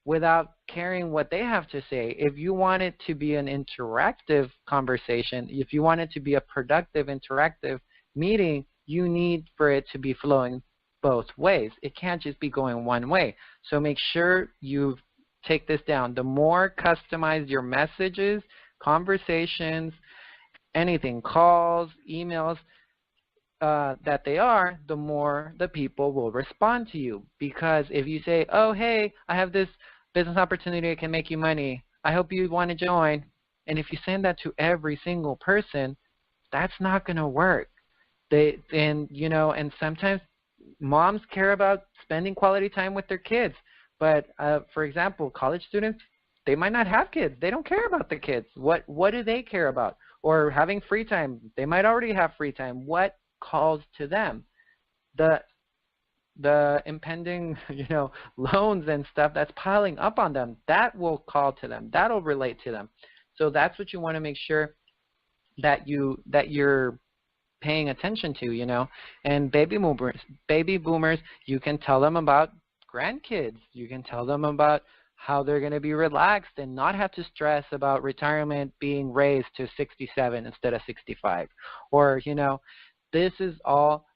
without caring what they have to say. If you want it to be an interactive conversation, if you want it to be a productive, interactive meeting, you need for it to be flowing both ways. It can't just be going one way. So make sure you take this down. The more customized your messages, conversations, anything, calls, emails, that they are, the more the people will respond to you. Because if you say, oh, hey, I have this business opportunity that can make you money, I hope you want to join, and if you send that to every single person, that's not going to work. And sometimes moms care about spending quality time with their kids. But for example, college students, they might not have kids. They don't care about the kids. What do they care about? Or having free time. They might already have free time. What calls to them? The impending, loans and stuff that's piling up on them, that will call to them. That'll relate to them. So that's what you want to make sure that you're paying attention to, And baby boomers, you can tell them about grandkids. You can tell them about how they're going to be relaxed and not have to stress about retirement being raised to 67 instead of 65. Or, this is all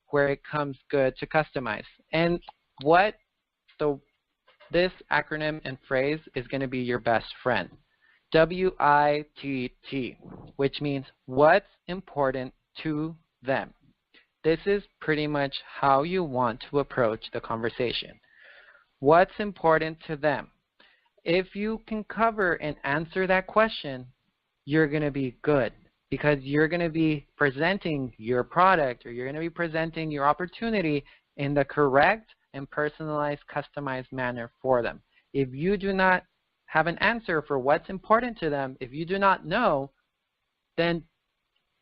where it comes good to customize. And this acronym and phrase is going to be your best friend. WITT, which means what's important to them. This is pretty much how you want to approach the conversation. What's important to them? If you can cover and answer that question, you're going to be good, because you're going to be presenting your product, or you're going to be presenting your opportunity in the correct and personalized, customized manner for them. If you do not have an answer for what's important to them, if you do not know, then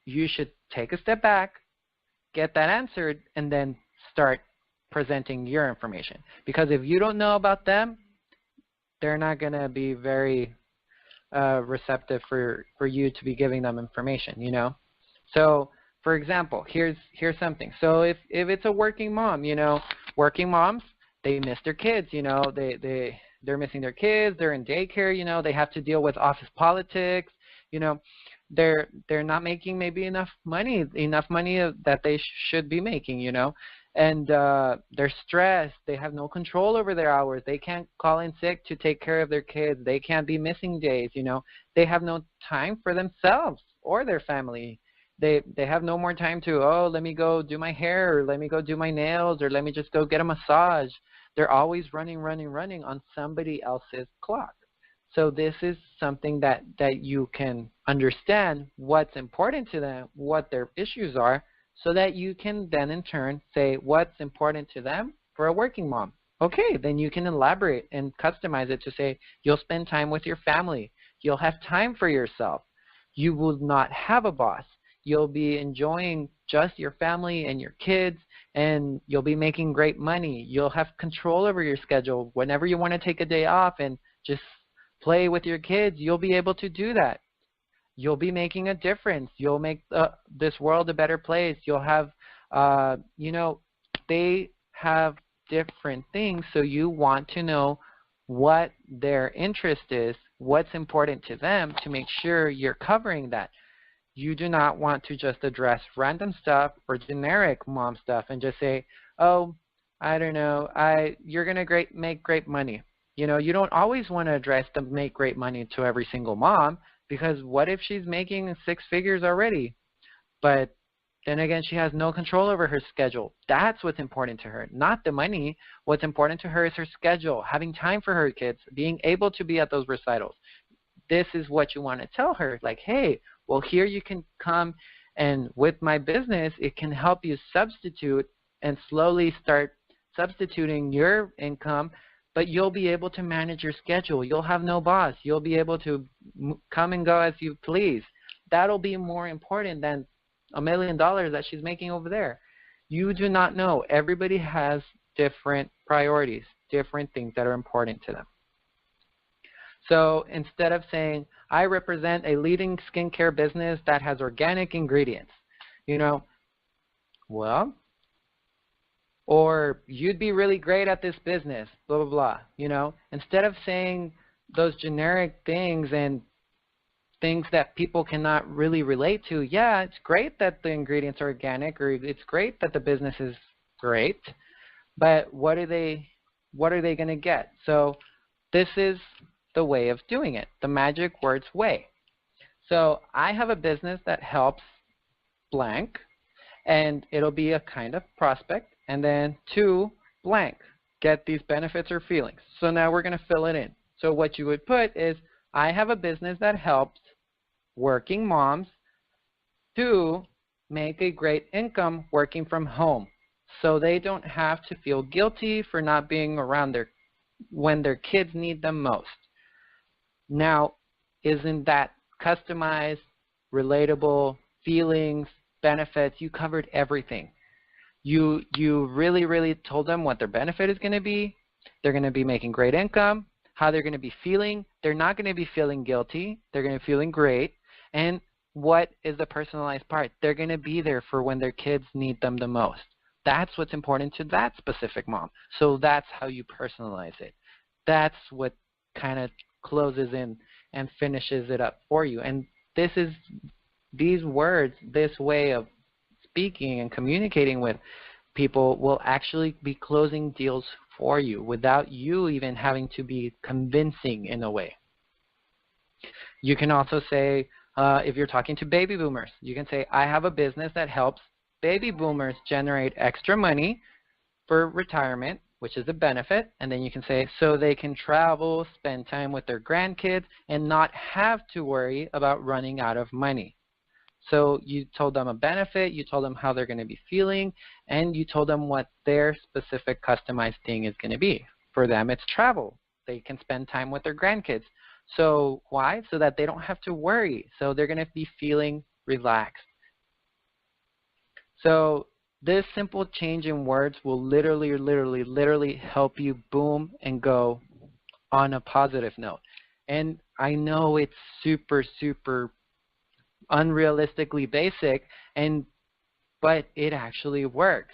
you should take a step back, get that answered, and then start presenting your information. Because if you don't know about them, they're not going to be very receptive for you to be giving them information, So, for example, here's something. So if it's a working mom, working moms, they miss their kids, they're missing their kids, they're in daycare, they have to deal with office politics, they're not making maybe enough money that they should be making, and they're stressed. They have no control over their hours. They can't call in sick to take care of their kids. They can't be missing days, They have no time for themselves or their family. They have no more time to, let me go do my hair, or let me go do my nails, or let me just go get a massage. They're always running on somebody else's clock. So this is something that you can understand what's important to them, what their issues are, so that you can then in turn say what's important to them for a working mom. Okay, then you can elaborate and customize it to say you'll spend time with your family. You'll have time for yourself. You will not have a boss. You'll be enjoying just your family and your kids, and you'll be making great money. You'll have control over your schedule. Whenever you want to take a day off and just play with your kids, you'll be able to do that. You'll be making a difference. You'll make this world a better place. You'll have, they have different things, so you want to know what their interest is, what's important to them, to make sure you're covering that. You do not want to just address random stuff or generic mom stuff and just say, oh, I don't know, you're going to make great money. You don't always want to address the make great money to every single mom, because what if she's making 6 figures already? But then again, she has no control over her schedule. That's what's important to her, not the money. What's important to her is her schedule, having time for her kids, being able to be at those recitals. This is what you want to tell her. Like, hey, well, here you can come, and with my business, it can help you substitute and slowly start substituting your income, but you'll be able to manage your schedule. You'll have no boss. You'll be able to come and go as you please. That'll be more important than $1 million that she's making over there. You do not know. Everybody has different priorities, different things that are important to them. So instead of saying, I represent a leading skincare business that has organic ingredients, you know, well, or you'd be really great at this business, blah, blah, blah, you know. Instead of saying those generic things and things that people cannot really relate to, yeah, it's great that the ingredients are organic, or it's great that the business is great, but what are they going to get? So this is the way of doing it, the magic words way. So I have a business that helps blank, and it'll be a kind of prospect, and then to blank, get these benefits or feelings. So now we're going to fill it in. So what you would put is, I have a business that helps working moms to make a great income working from home, so they don't have to feel guilty for not being around when their kids need them most. Now, isn't that customized, relatable, feelings, benefits? You covered everything. You really, really told them what their benefit is going to be. They're going to be making great income, how they're going to be feeling. They're not going to be feeling guilty. They're going to be feeling great. And what is the personalized part? They're going to be there for when their kids need them the most. That's what's important to that specific mom. So that's how you personalize it. That's what kind of closes in and finishes it up for you. And these words, this way of speaking and communicating with people will actually be closing deals for you without you even having to be convincing in a way. You can also say, if you're talking to baby boomers, you can say, I have a business that helps baby boomers generate extra money for retirement, which is a benefit. And then you can say, so they can travel, spend time with their grandkids, and not have to worry about running out of money. So you told them a benefit, you told them how they're going to be feeling, and you told them what their specific customized thing is going to be. For them, it's travel. They can spend time with their grandkids. So why? So that they don't have to worry. So they're going to be feeling relaxed. So this simple change in words will literally help you boom and go on a positive note. And I know it's super unrealistically basic, but it actually works.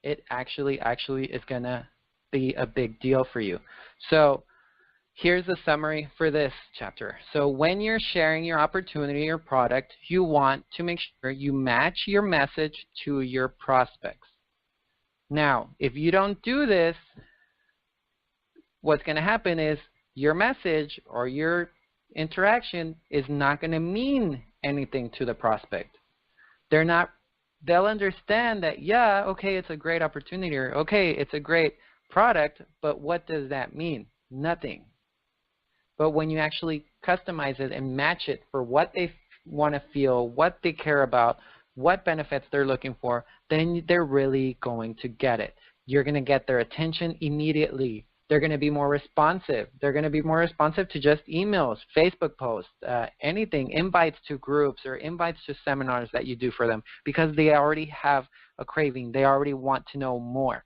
It actually is going to be a big deal for you. So here's the summary for this chapter. So when you're sharing your opportunity or product, you want to make sure you match your message to your prospects. Now, if you don't do this, what's going to happen is your message or your interaction is not going to mean anything to the prospect. They'll understand that, yeah, okay, it's a great opportunity, or okay, it's a great product, but what does that mean? Nothing. But when you actually customize it and match it for what they want to feel, what they care about, what benefits they're looking for, then they're really going to get it. You're going to get their attention immediately. They're going to be more responsive. They're going to be more responsive to just emails, Facebook posts, anything, invites to groups or invites to seminars that you do for them, because they already have a craving. They already want to know more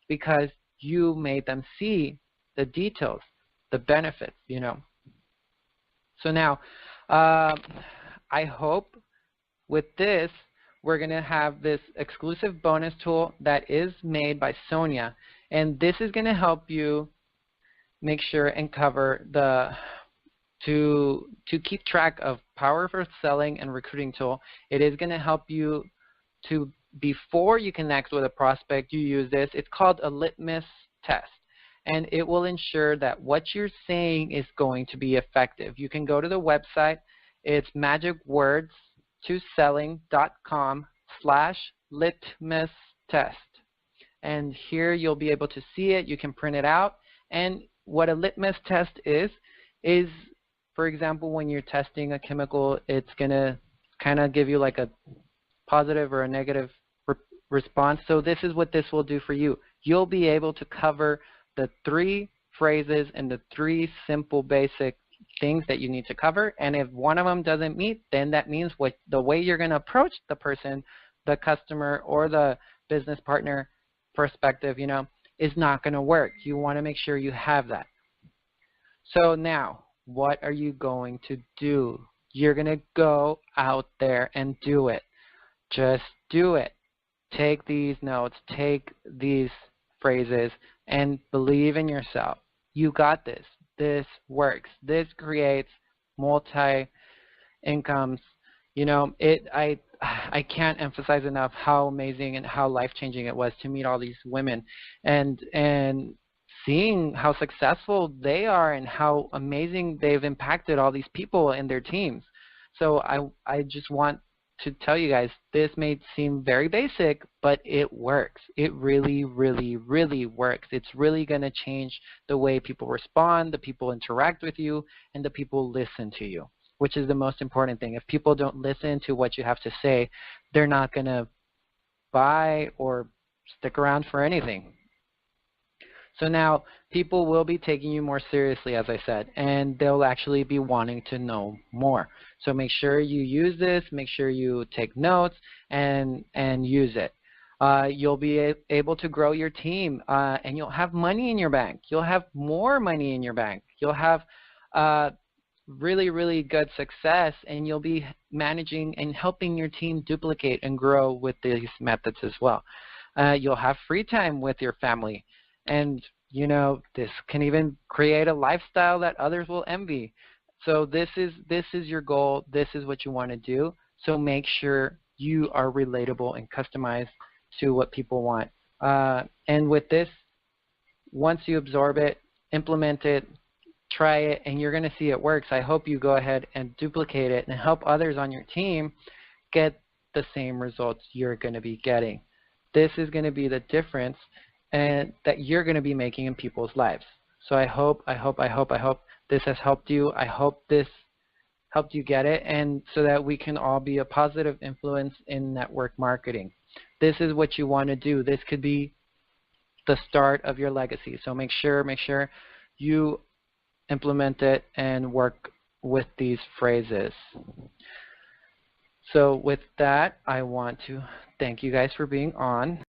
because you made them see the details, the benefits, you know. So now, I hope with this, we're going to have this exclusive bonus tool that is made by Sonia. And this is going to help you make sure and cover to keep track of powerful selling and recruiting tool. It is going to help you to, before you connect with a prospect, you use this. It's called a litmus test. And it will ensure that what you're saying is going to be effective. You can go to the website. It's magicwords2selling.com/litmus-test. And here you'll be able to see it. You can print it out. And what a litmus test is, for example, when you're testing a chemical, it's going to kind of give you like a positive or a negative response. So this is what this will do for you. You'll be able to cover the 3 phrases and the 3 simple basic things that you need to cover. And if one of them doesn't meet, then that means the way you're going to approach the person, the customer or the business partner perspective, you know, is not going to work. You want to make sure you have that. So now, what are you going to do? You're going to go out there and do it. Just do it. Take these notes, take these phrases, and believe in yourself. You got this. This works. This creates multi-incomes. You know, I can't emphasize enough how amazing and how life-changing it was to meet all these women and seeing how successful they are and how amazing they've impacted all these people in their teams. So I just want to tell you guys, this may seem very basic, but it works. It really, really, really works. It's really going to change the way people respond, the people interact with you, and the people listen to you, which is the most important thing. If people don't listen to what you have to say, they're not going to buy or stick around for anything. So now people will be taking you more seriously, as I said, and they'll actually be wanting to know more. So make sure you use this, make sure you take notes, and use it. You'll be able to grow your team, and you'll have money in your bank. You'll have more money in your bank. You'll have really, really good success, and you'll be managing and helping your team duplicate and grow with these methods as well. You'll have free time with your family. And, you know, this can even create a lifestyle that others will envy. So this is your goal. This is what you want to do. So make sure you are relatable and customized to what people want. And with this, once you absorb it, implement it, try it, and you're going to see it works. I hope you go ahead and duplicate it and help others on your team get the same results you're going to be getting. This is going to be the difference and that you're going to be making in people's lives. So I hope this has helped you. I hope this helped you get it, and so that we can all be a positive influence in network marketing. This is what you want to do. This could be the start of your legacy. So make sure you implement it and work with these phrases. So with that, I want to thank you guys for being on.